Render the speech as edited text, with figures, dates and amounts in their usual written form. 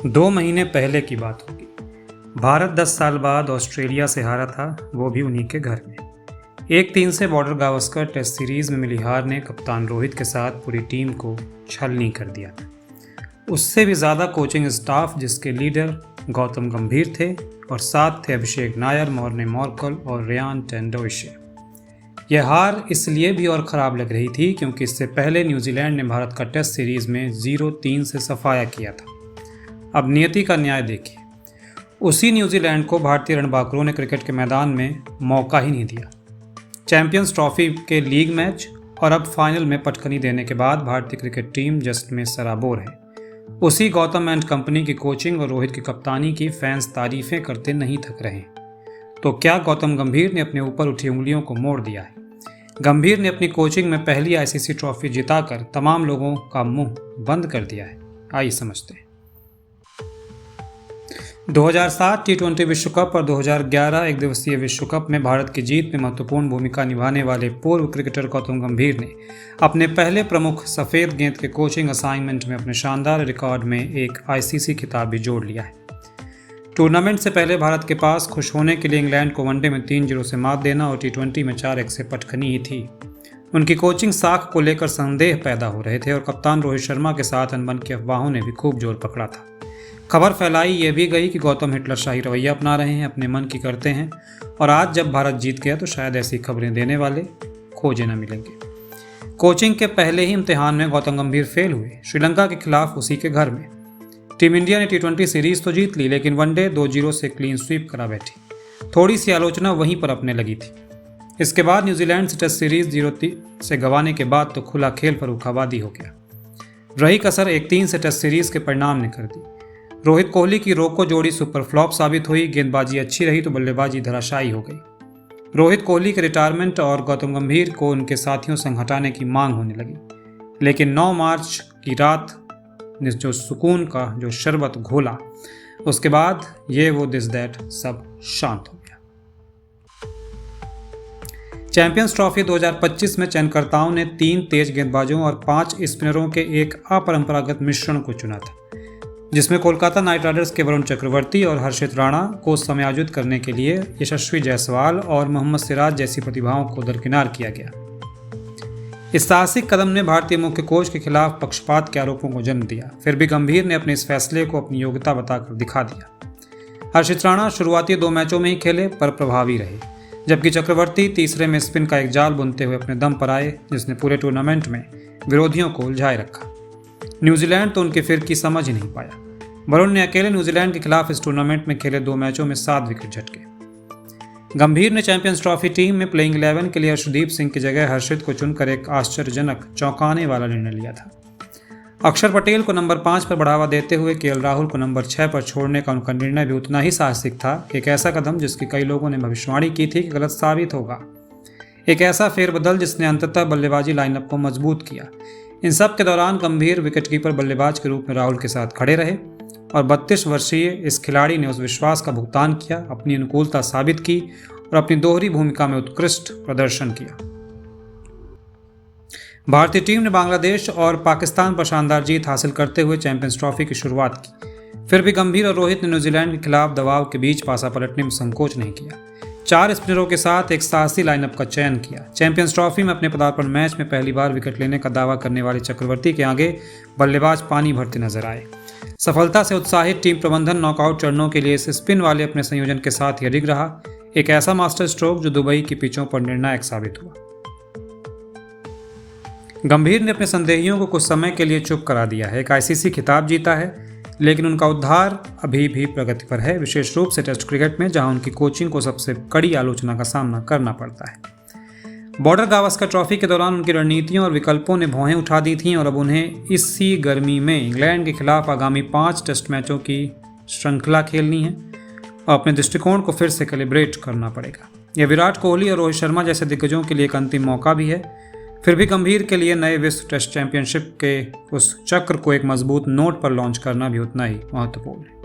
2 महीने पहले की बात होगी। भारत 10 साल बाद ऑस्ट्रेलिया से हारा था, वो भी उन्हीं के घर में। 1-3 से बॉर्डर गावस्कर टेस्ट सीरीज में मिली हार ने कप्तान रोहित के साथ पूरी टीम को छलनी कर दिया। उससे भी ज़्यादा कोचिंग स्टाफ, जिसके लीडर गौतम गंभीर थे और साथ थे अभिषेक नायर, मॉर्ने मॉर्कल और रेयान टेंडुलकर। यह हार इसलिए भी और ख़राब लग रही थी क्योंकि इससे पहले न्यूजीलैंड ने भारत का टेस्ट सीरीज में 0-3 से सफाया किया था। अब नियति का न्याय देखिए, उसी न्यूजीलैंड को भारतीय रणबांकुरों ने क्रिकेट के मैदान में मौका ही नहीं दिया। चैंपियंस ट्रॉफी के लीग मैच और अब फाइनल में पटखनी देने के बाद भारतीय क्रिकेट टीम जश्न में सराबोर है। उसी गौतम एंड कंपनी की कोचिंग और रोहित की कप्तानी की फैंस तारीफें करते नहीं थक रहे। तो क्या गौतम गंभीर ने अपने ऊपर उठी उंगलियों को मोड़ दिया है? गंभीर ने अपनी कोचिंग में पहली आईसीसी ट्रॉफी जिताकर तमाम लोगों का मुंह बंद कर दिया है। आइए समझते हैं। 2007 टी20 विश्व कप और 2011 एक दिवसीय विश्व कप में भारत की जीत में महत्वपूर्ण भूमिका निभाने वाले पूर्व क्रिकेटर गौतम गंभीर ने अपने पहले प्रमुख सफ़ेद गेंद के कोचिंग असाइनमेंट में अपने शानदार रिकॉर्ड में एक आईसीसी खिताब भी जोड़ लिया है। टूर्नामेंट से पहले भारत के पास खुश होने के लिए इंग्लैंड को वनडे में 3-0 से मात देना और टी20 में 4-1 से पटखनी ही थी। उनकी कोचिंग साख को लेकर संदेह पैदा हो रहे थे और कप्तान रोहित शर्मा के साथ अनबन की अफवाहों ने भी खूब जोर पकड़ा था। खबर फैलाई ये भी गई कि गौतम हिटलरशाही रवैया अपना रहे हैं, अपने मन की करते हैं, और आज जब भारत जीत गया तो शायद ऐसी खबरें देने वाले खोजे न मिलेंगे। कोचिंग के पहले ही इम्तिहान में गौतम गंभीर फेल हुए, श्रीलंका के खिलाफ उसी के घर में। टीम इंडिया ने टी20 सीरीज तो जीत ली, लेकिन वनडे 2-0 से क्लीन स्वीप करा बैठी। थोड़ी सी आलोचना वहीं पर अपने लगी थी। इसके बाद न्यूजीलैंड से टेस्ट सीरीज 0-3 से गंवाने के बाद तो खुला खेल फर्रुखाबादी हो गया। रही कसर 1-3 से टेस्ट सीरीज के परिणाम ने कर दी। रोहित कोहली की रोको जोड़ी सुपर फ्लॉप साबित हुई। गेंदबाजी अच्छी रही तो बल्लेबाजी धराशायी हो गई। रोहित कोहली के रिटायरमेंट और गौतम गंभीर को उनके साथियों संग हटाने की मांग होने लगी, लेकिन 9 मार्च की रात ने जो सुकून का जो शरबत घोला, उसके बाद ये वो दिस दैट सब शांत हो गया। चैंपियंस ट्रॉफी 2025 में चयनकर्ताओं ने 3 तेज गेंदबाजों और 5 स्पिनरों के एक अपरंपरागत मिश्रण को चुना था, जिसमें कोलकाता नाइट राइडर्स के वरुण चक्रवर्ती और हर्षित राणा को समायोजित करने के लिए यशस्वी जायसवाल और मोहम्मद सिराज जैसी प्रतिभाओं को दरकिनार किया गया। इस साहसिक कदम ने भारतीय मुख्य कोच के खिलाफ पक्षपात के आरोपों को जन्म दिया। फिर भी गंभीर ने अपने इस फैसले को अपनी योग्यता बताकर दिखा दिया। हर्षित राणा शुरुआती 2 मैचों में ही खेले पर प्रभावी रहे, जबकि चक्रवर्ती तीसरे में स्पिन का एक जाल बुनते हुए अपने दम पर आए, जिसने पूरे टूर्नामेंट में विरोधियों को उलझाए रखा। न्यूजीलैंड तो उनके फिर की समझ ही नहीं पाया। वरुण ने अकेले न्यूजीलैंड के खिलाफ इस टूर्नामेंट में खेले 2 मैचों में 7 विकेट झटके। गंभीर ने चैंपियंस ट्रॉफी टीम में प्लेइंग 11 के लिए अर्शदीप सिंह की जगह हर्षित को चुनकर एक आश्चर्यजनक चौंकाने वाला निर्णय लिया था। अक्षर पटेल को नंबर 5 पर बढ़ावा देते हुए केएल राहुल को नंबर 6 पर छोड़ने का उनका निर्णय भी उतना ही साहसिक था। एक ऐसा कदम जिसकी कई लोगों ने भविष्यवाणी की थी कि गलत साबित होगा। एक ऐसा फेरबदल जिसने अंततः बल्लेबाजी लाइनअप को मजबूत किया। इन सब के दौरान गंभीर विकेटकीपर बल्लेबाज के रूप में राहुल के साथ खड़े रहे और 32 वर्षीय इस खिलाड़ी ने उस विश्वास का भुगतान किया, अपनी अनुकूलता साबित की और अपनी दोहरी भूमिका में उत्कृष्ट प्रदर्शन किया। भारतीय टीम ने बांग्लादेश और पाकिस्तान पर शानदार जीत हासिल करते हुए चैंपियंस ट्रॉफी की शुरुआत की। फिर भी गंभीर और रोहित ने न्यूजीलैंड के खिलाफ दबाव के बीच पासा पलटने में संकोच नहीं किया। 4 स्पिनरों के साथ एक साहसी लाइनअप का चयन किया। चैंपियंस ट्रॉफी में अपने पदार्पण मैच में पहली बार विकेट लेने का दावा करने वाले चक्रवर्ती के आगे बल्लेबाज पानी भरते नजर आए। सफलता से उत्साहित टीम प्रबंधन नॉकआउट चरणों के लिए इस स्पिन वाले अपने संयोजन के साथ ही अडिग रहा। एक ऐसा मास्टर स्ट्रोक जो दुबई की पिचों पर निर्णायक साबित हुआ। गंभीर ने अपने संदेहियों को कुछ समय के लिए चुप करा दिया है। एक आईसीसी खिताब जीता है, लेकिन उनका उद्धार अभी भी प्रगति पर है, विशेष रूप से टेस्ट क्रिकेट में, जहां उनकी कोचिंग को सबसे कड़ी आलोचना का सामना करना पड़ता है। बॉर्डर गावस्कर ट्रॉफी के दौरान उनकी रणनीतियों और विकल्पों ने भौहें उठा दी थीं और अब उन्हें इसी गर्मी में इंग्लैंड के खिलाफ आगामी 5 टेस्ट मैचों की श्रृंखला खेलनी है और अपने दृष्टिकोण को फिर से कैलिब्रेट करना पड़ेगा। यह विराट कोहली और रोहित शर्मा जैसे दिग्गजों के लिए एक अंतिम मौका भी है। फिर भी गंभीर के लिए नए विश्व टेस्ट चैंपियनशिप के उस चक्र को एक मजबूत नोट पर लॉन्च करना भी उतना ही महत्वपूर्ण है।